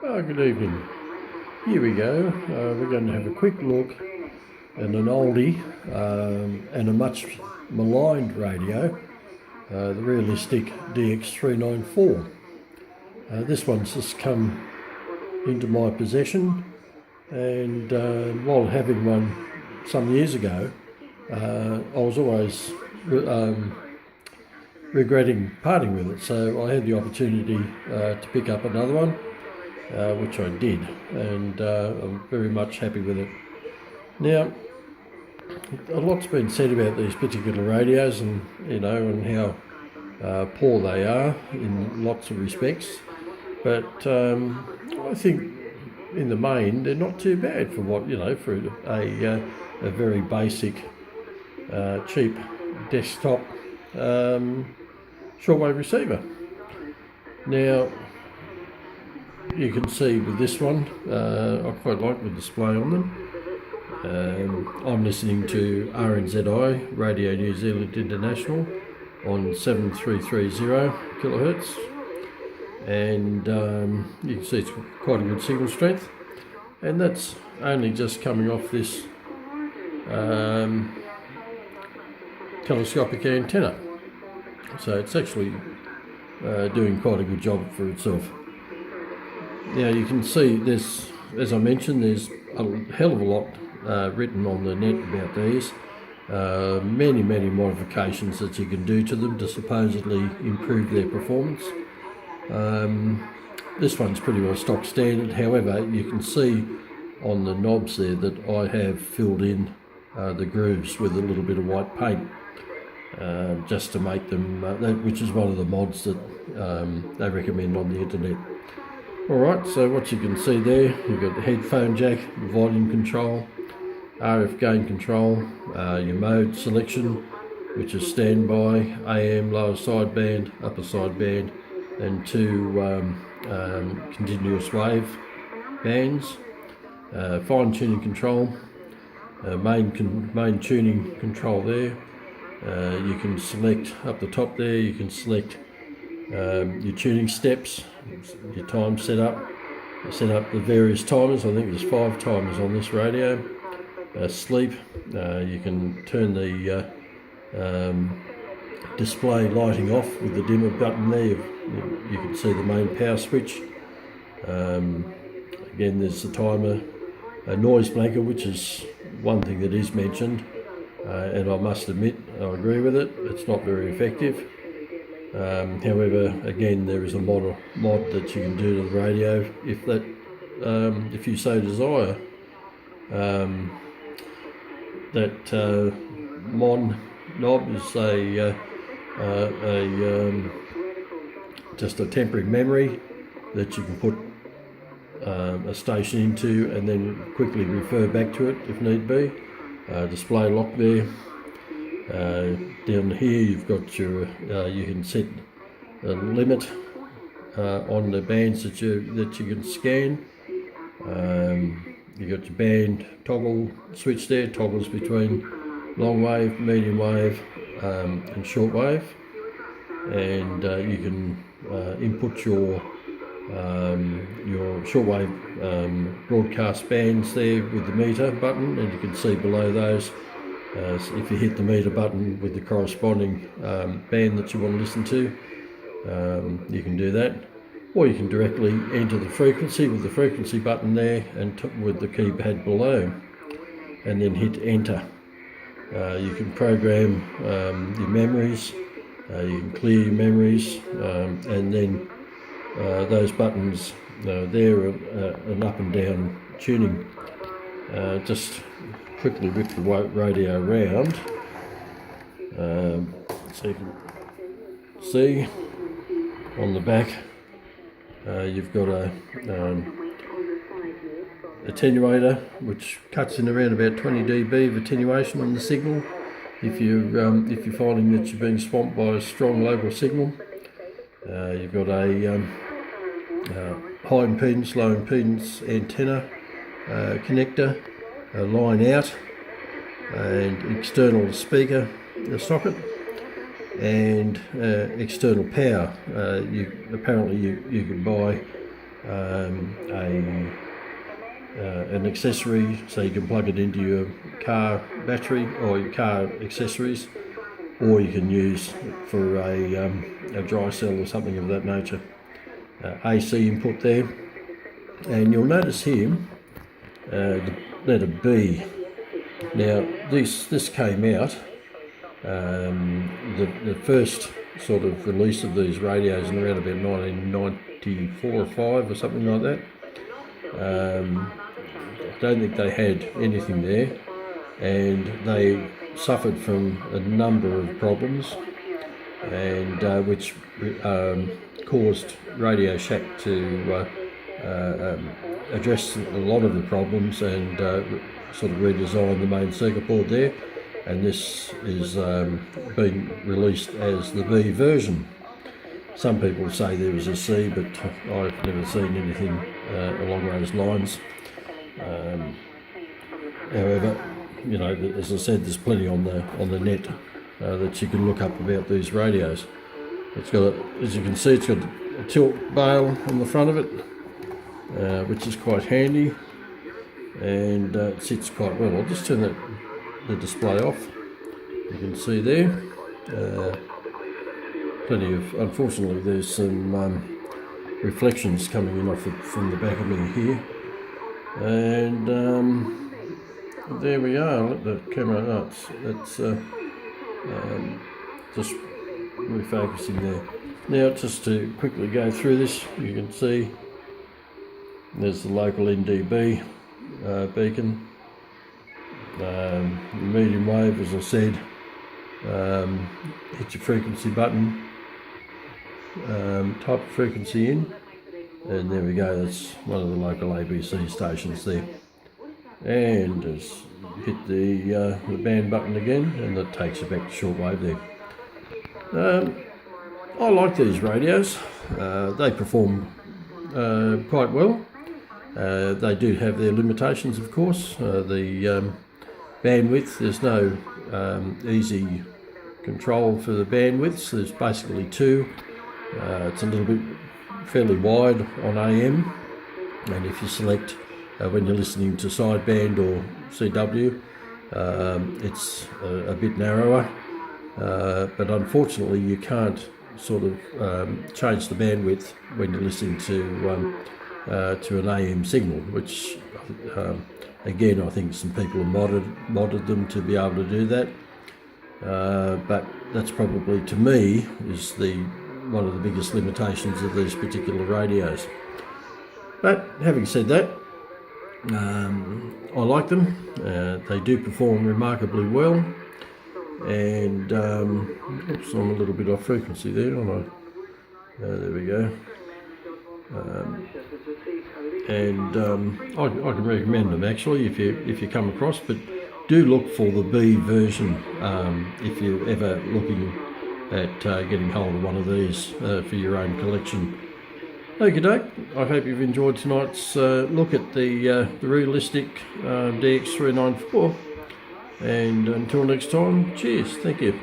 Good evening. Here we go. We're going to have a quick look at an oldie and a much maligned radio, the Realistic DX394. This one's just come into my possession, and while having one some years ago, I was always regretting parting with it, so I had the opportunity to pick up another one, which I did, and I'm very much happy with it. Now, a lot's been said about these particular radios, and and how poor they are in lots of respects, but I think in the main they're not too bad for what for a very basic cheap desktop shortwave receiver. Now, you can see with this one, I quite like the display on them. I'm listening to RNZI, Radio New Zealand International, on 7330 kilohertz, and you can see it's quite a good signal strength, and that's only just coming off this telescopic antenna, so it's actually doing quite a good job for itself. Now you can see there's, as I mentioned, there's a hell of a lot written on the net about these. Many modifications that you can do to them to supposedly improve their performance. This one's pretty well stock standard, however you can see on the knobs there that I have filled in the grooves with a little bit of white paint, just to make them, which is one of the mods that they recommend on the internet. Alright, so what you can see there, you've got the headphone jack, volume control, RF gain control, your mode selection, which is standby, AM, lower sideband, upper sideband, and two continuous wave bands, fine tuning control, main tuning control there. You can select up the top there, you can select your tuning steps, your time setup, set up the various timers. I think there's 5 timers on this radio. Sleep, you can turn the display lighting off with the dimmer button there. You can see the main power switch. Again, there's the timer, a noise blanket, which is one thing that is mentioned, and I must admit I agree with it. It's not very effective. However, again, there is a mod that you can do to the radio if you so desire. That mod knob is just a temporary memory that you can put a station into and then quickly refer back to it if need be. Display lock there. Down here you've got your you can set a limit on the bands that you can scan. You've got your band toggle switch there, toggles between long wave, medium wave, and short wave, and you can input your shortwave broadcast bands there with the meter button, and you can see below those. So if you hit the meter button with the corresponding band that you want to listen to, you can do that, or you can directly enter the frequency with the frequency button there and with the keypad below, and then hit enter. You can program your memories, you can clear your memories, and then those buttons there are an up and down tuning. Just quickly whip the radio around, so you can see on the back you've got a attenuator which cuts in around about 20 dB of attenuation on the signal if you're finding that you're being swamped by a strong local signal. You've got a high impedance, low impedance antenna connector, a line out, and external speaker socket, and external power. You can buy an accessory, so you can plug it into your car battery or your car accessories, or you can use for a dry cell or something of that nature. AC input there, and you'll notice here the letter B. Now this came out, the first sort of release of these radios in around about 1994 or 5 or something like that. I don't think they had anything there, and they suffered from a number of problems, and which caused Radio Shack to address a lot of the problems and sort of redesign the main circuit board there, and this is being released as the B version. Some people say there was a C, but I've never seen anything along those lines. However, you know, as I said, there's plenty on the net that you can look up about these radios. It's got, as you can see, it's got a tilt bail on the front of it, which is quite handy, and it sits quite well. I'll just turn the display off. You can see there. Plenty of, unfortunately, there's some reflections coming in from the back of me here, and there we are. Let the camera, it's just refocusing there. Now, just to quickly go through this, you can see there's the local NDB beacon, medium wave, as I said. Hit your frequency button, type of frequency in, and there we go. That's one of the local ABC stations there. And just hit the band button again, and that takes you back to shortwave there. I like these radios. They perform quite well. They do have their limitations, of course. The bandwidth, there's no easy control for the bandwidths. There's basically two. It's a little bit fairly wide on AM, and if you select when you're listening to sideband or CW, it's a bit narrower, but unfortunately you can't sort of change the bandwidth when you're listening to an AM signal, which again, I think some people have modded them to be able to do that, but that's probably, to me, is one of the biggest limitations of these particular radios. But having said that, I like them. They do perform remarkably well, and oops, I'm a little bit off frequency there, aren't I? There we go. And I can recommend them actually if you come across, but do look for the B version if you're ever looking at getting hold of one of these for your own collection. Okie doke, I hope you've enjoyed tonight's look at the Realistic DX394, and until next time, cheers, thank you.